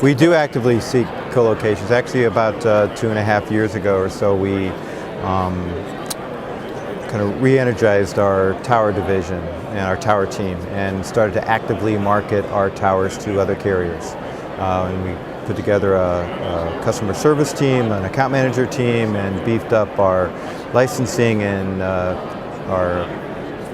We do actively seek co-locations. Actually, about 2.5 years ago or so, we kind of re-energized our tower division and our tower team and started to actively market our towers to other carriers. And we put together a customer service team, an account manager team, and beefed up our licensing and our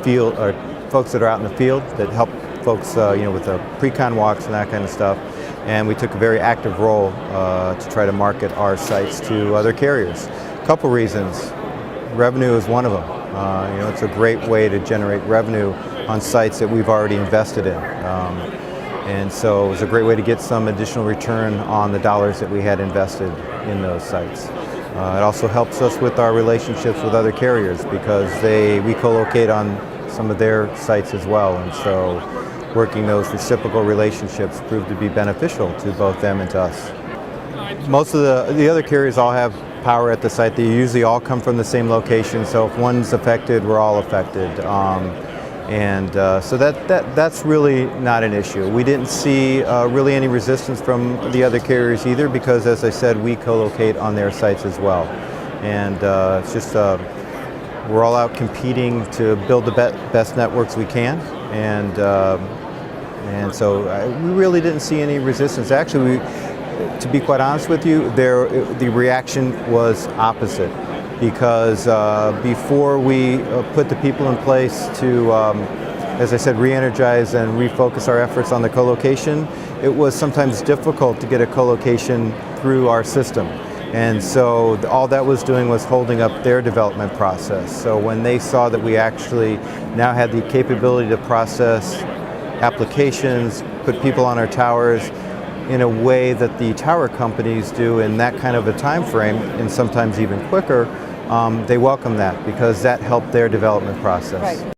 field, our folks that are out in the field that help folks with the pre-con walks and that kind of stuff. And we took a very active role to try to market our sites to other carriers. A couple reasons. Revenue is one of them. It's a great way to generate revenue on sites that we've already invested in. And so it was a great way to get some additional return on the dollars that we had invested in those sites. It also helps us with our relationships with other carriers because we co-locate on some of their sites as well. And so working those reciprocal relationships proved to be beneficial to both them and to us. Most of the other carriers all have power at the site. They usually all come from the same location, so if one's affected, we're all affected. So that's really not an issue. We didn't see really any resistance from the other carriers either because, as I said, we co-locate on their sites as well. And it's just we're all out competing to build the best networks we can. And so we really didn't see any resistance. Actually, to be quite honest with you, the reaction was opposite because before we put the people in place to, as I said, re-energize and refocus our efforts on the co-location, it was sometimes difficult to get a co-location through our system. And so all that was doing was holding up their development process. So when they saw that we actually now had the capability to process applications, put people on our towers in a way that the tower companies do in that kind of a time frame, and sometimes even quicker, they welcome that because that helped their development process. Right.